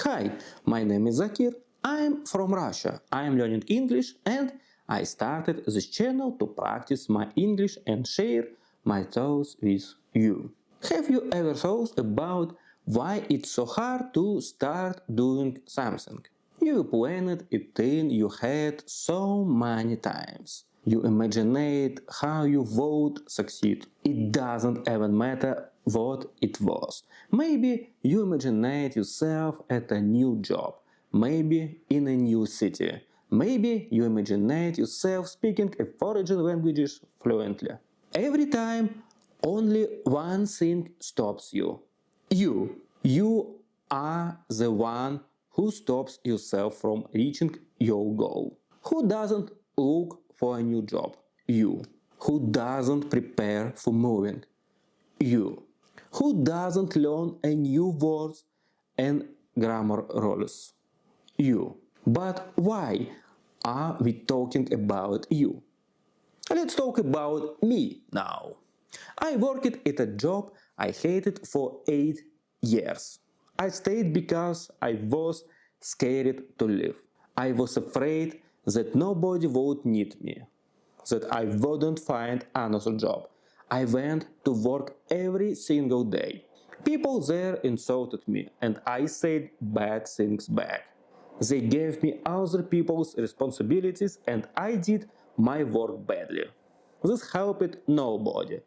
Hi, my name is Zakir. I'm from Russia. I'm learning English and I started this channel to practice my English and share my thoughts with you. Have you ever thought about why it's so hard to start doing something? You planned it in your head so many times. You imagined how you would succeed. It doesn't even matter what it was. Maybe you imagined yourself at a new job. Maybe in a new city. Maybe you imagined yourself speaking a foreign languages fluently. Every time, only one thing stops you. You. You are the one who stops yourself from reaching your goal. Who doesn't look for a new job? You. Who doesn't prepare for moving? You. Who doesn't learn a new words and grammar rules? You. But why are we talking about you? Let's talk about me now. I worked at a job I hated for 8 years. I stayed because I was scared to leave. I was afraid that nobody would need me, that I wouldn't find another job. I went to work every single day. People there insulted me and I said bad things back. They gave me other people's responsibilities and I did my work badly. This helped nobody.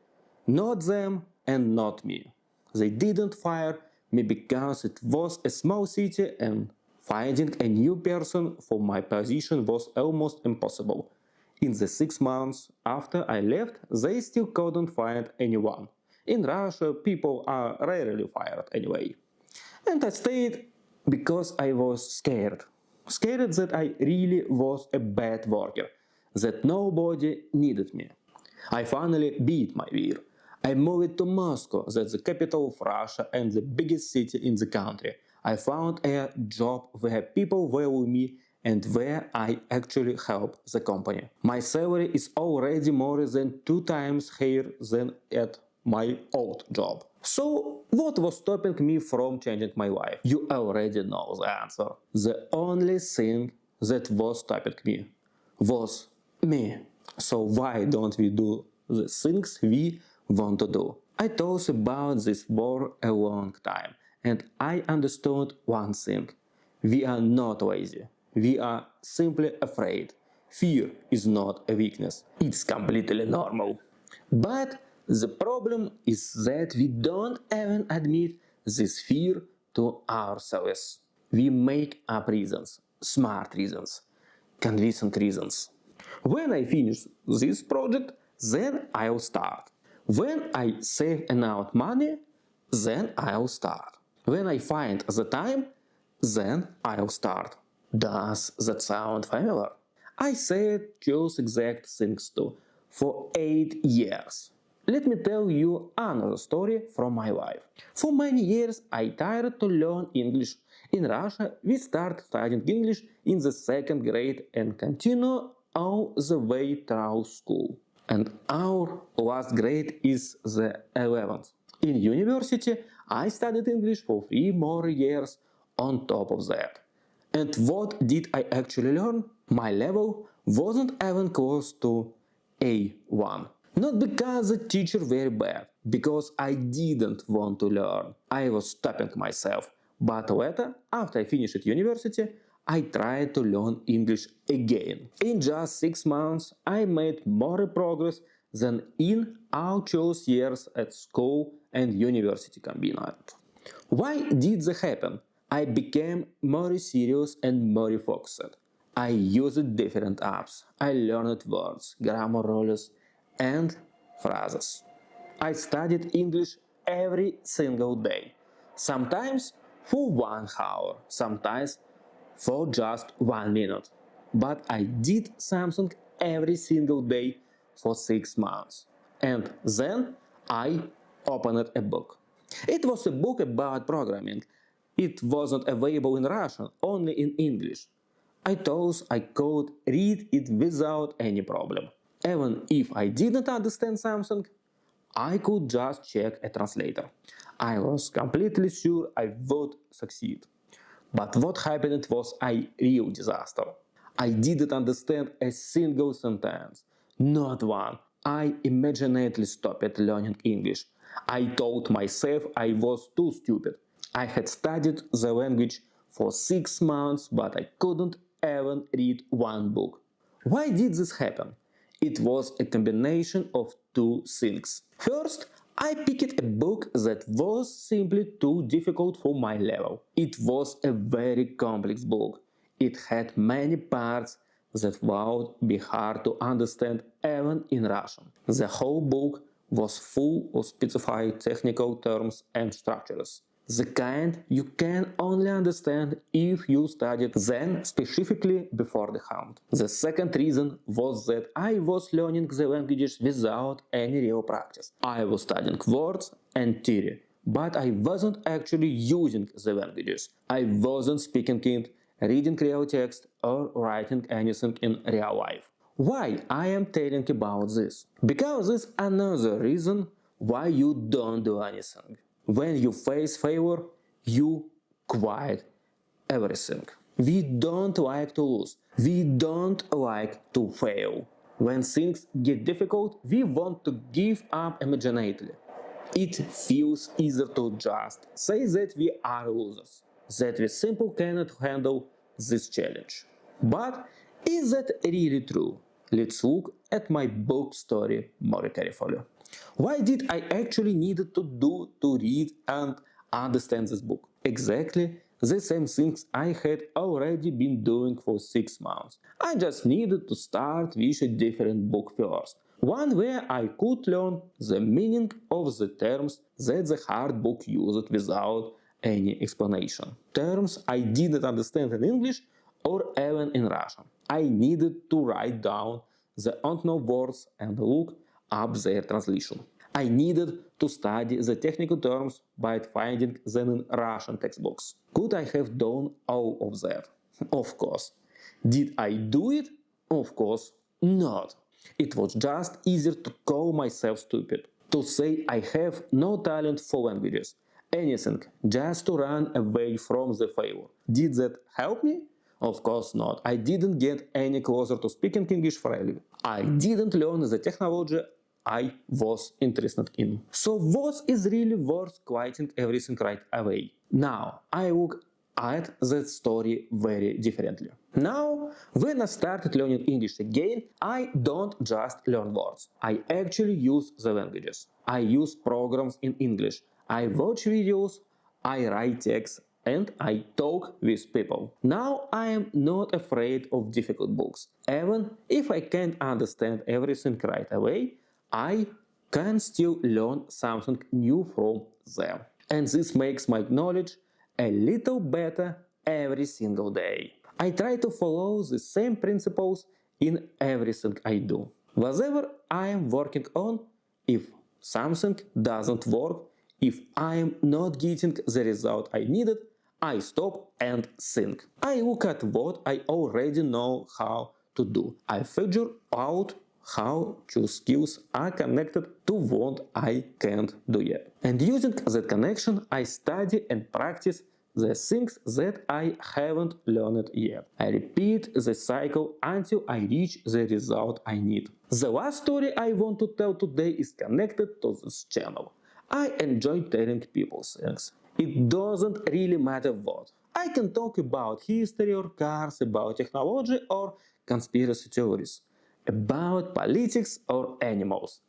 Not them and not me. They didn't fire me because it was a small city and finding a new person for my position was almost impossible. In the 6 months after I left, they still couldn't find anyone. In Russia, people are rarely fired anyway. And I stayed because I was scared. Scared that I really was a bad worker, that nobody needed me. I finally beat my fear. I moved to Moscow, that's the capital of Russia and the biggest city in the country. I found a job where people value me and where I actually help the company. My salary is already more than 2 times higher than at my old job. So, what was stopping me from changing my life? You already know the answer. The only thing that was stopping me was me. So why don't we do the things we want to do? I thought about this for a long time and I understood one thing. We are not lazy. We are simply afraid. Fear is not a weakness. It's completely normal. But the problem is that we don't even admit this fear to ourselves. We make up reasons, smart reasons, convincing reasons. When I finish this project, then I'll start. When I save enough money, then I'll start. When I find the time, then I'll start. Does that sound familiar? I said those exact things too for 8 years. Let me tell you another story from my life. For many years I tried to learn English. In Russia, we start studying English in the second grade and continue all the way through school. And our last grade is the 11th. In university, I studied English for 3 more years on top of that. And what did I actually learn? My level wasn't even close to A1. Not because the teacher very bad, because I didn't want to learn. I was stopping myself. But later, after I finished university, I tried to learn English again. In just 6 months, I made more progress than in all those years at school and university combined. Why did that happen? I became more serious and more focused. I used different apps. I learned words, grammar rules, and phrases. I studied English every single day. Sometimes for 1 hour, sometimes for just 1 minute. But I did something every single day for 6 months. And then I opened a book. It was a book about programming. It wasn't available in Russian, only in English. I thought I could read it without any problem. Even if I didn't understand something, I could just check a translator. I was completely sure I would succeed. But what happened was a real disaster. I didn't understand a single sentence. Not one. I immediately stopped learning English. I told myself I was too stupid. I had studied the language for 6 months, but I couldn't even read one book. Why did this happen? It was a combination of two things. First, I picked a book that was simply too difficult for my level. It was a very complex book. It had many parts that would be hard to understand even in Russian. The whole book was full of specified technical terms and structures. The kind you can only understand if you studied them specifically beforehand. The second reason was that I was learning the languages without any real practice. I was studying words and theory, but I wasn't actually using the languages. I wasn't speaking it, reading real text, or writing anything in real life. Why I am telling about this? Because this is another reason why you don't do anything. When you face failure, you quit everything. We don't like to lose. We don't like to fail. When things get difficult, we want to give up immediately. It feels easier to just say that we are losers, that we simply cannot handle this challenge. But is that really true? Let's look at my book story more carefully. Why did I actually need to read and understand this book? Exactly the same things I had already been doing for 6 months. I just needed to start with a different book first. One where I could learn the meaning of the terms that the hard book used without any explanation. Terms I didn't understand in English or even in Russian. I needed to write down the unknown words and look up their translation. I needed to study the technical terms by finding them in Russian textbooks. Could I have done all of that? Of course. Did I do it? Of course not. It was just easier to call myself stupid, to say I have no talent for languages. Anything, just to run away from the failure. Did that help me? Of course not. I didn't get any closer to speaking English freely. I didn't learn the technology I was interested in. So what is really worth quitting everything right away? Now, I look at that story very differently. Now, when I started learning English again, I don't just learn words. I actually use the languages. I use programs in English. I watch videos, I write text, and I talk with people. Now I am not afraid of difficult books. Even if I can't understand everything right away, I can still learn something new from them. And this makes my knowledge a little better every single day. I try to follow the same principles in everything I do. Whatever I am working on, if something doesn't work, if I am not getting the result I needed, I stop and think. I look at what I already know how to do. I figure out how two skills are connected to what I can't do yet. And using that connection, I study and practice the things that I haven't learned yet. I repeat the cycle until I reach the result I need. The last story I want to tell today is connected to this channel. I enjoy telling people things. It doesn't really matter what. I can talk about history or cars, about technology or conspiracy theories, about politics or animals.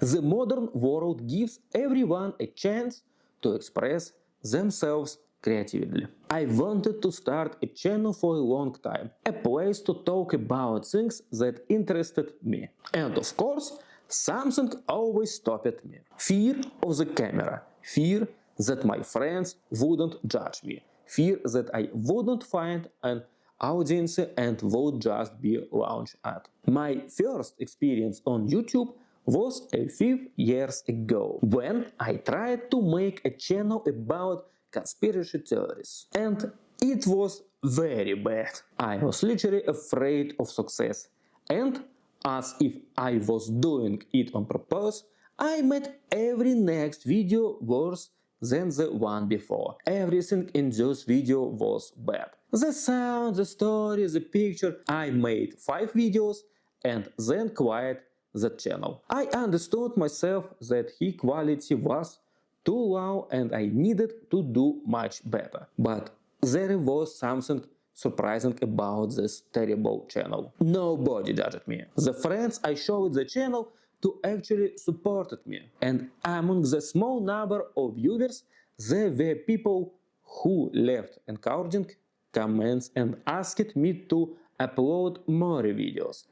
The modern world gives everyone a chance to express themselves creatively. I wanted to start a channel for a long time, a place to talk about things that interested me. And of course, something always stopped me. Fear of the camera, fear that my friends wouldn't judge me, fear that I wouldn't find an audience and would just be launched at. My first experience on YouTube was a few years ago when I tried to make a channel about conspiracy theories, and it was very bad. I was literally afraid of success, and as if I was doing it on purpose, I made every next video worse than the one before. Everything in this video was bad. The sound, the story, the picture. I made 5 videos and then quit the channel. I understood myself that his quality was too low and I needed to do much better. But there was something surprising about this terrible channel. Nobody judged me. The friends I showed the channel to actually supported me. And among the small number of viewers, there were people who left encouraging comments and asked me to upload more videos.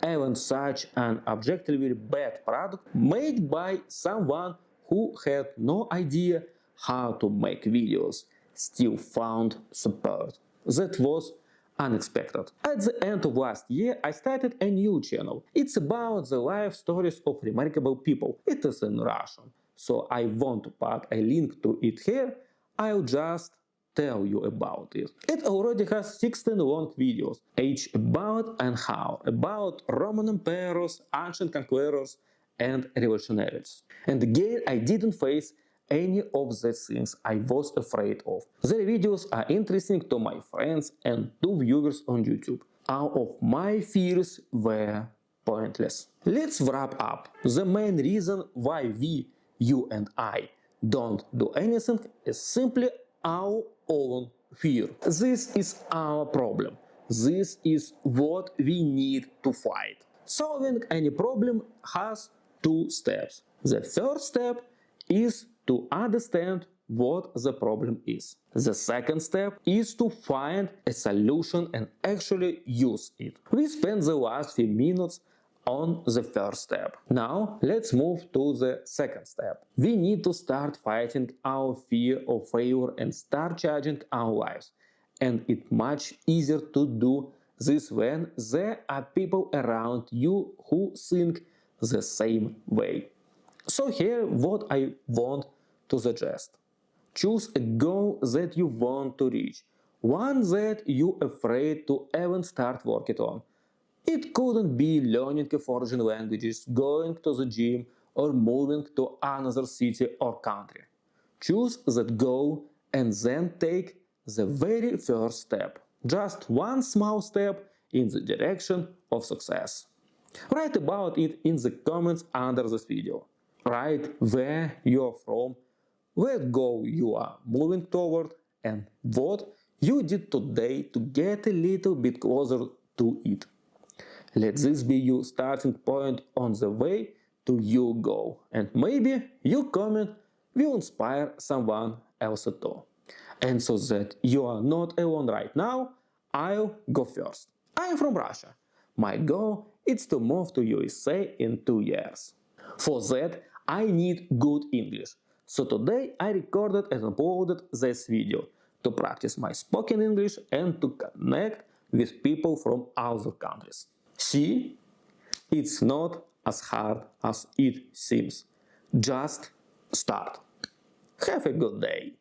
Even such an objectively bad product made by someone who had no idea how to make videos still found support. That was unexpected. At the end of last year, I started a new channel. It's about the life stories of remarkable people. It is in Russian, so I won't put a link to it here. I'll just tell you about it. It already has 16 long videos, each about and how, about Roman emperors, ancient conquerors, and revolutionaries. And again, I didn't face any of the things I was afraid of. Their videos are interesting to my friends and to viewers on YouTube. All of my fears were pointless. Let's wrap up. The main reason why we, you and I, don't do anything is simply our own fear. This is our problem. This is what we need to fight. Solving any problem has 2 steps. The first step is to understand what the problem is. The second step is to find a solution and actually use it. We spent the last few minutes on the first step. Now let's move to the second step. We need to start fighting our fear of failure and start changing our lives. And it's much easier to do this when there are people around you who think the same way. So here what I want to suggest. Choose a goal that you want to reach, one that you're afraid to even start working on. It couldn't be learning a foreign languages, going to the gym, or moving to another city or country. Choose that goal and then take the very first step. Just one small step in the direction of success. Write about it in the comments under this video. Write where you're from, what goal you are moving toward, and what you did today to get a little bit closer to it. Let this be your starting point on the way to your goal, and maybe your comment will inspire someone else too. And so that you are not alone right now, I'll go first. I am from Russia. My goal is to move to USA in 2 years. For that, I need good English. So today I recorded and uploaded this video to practice my spoken English and to connect with people from other countries. See, it's not as hard as it seems. Just start. Have a good day.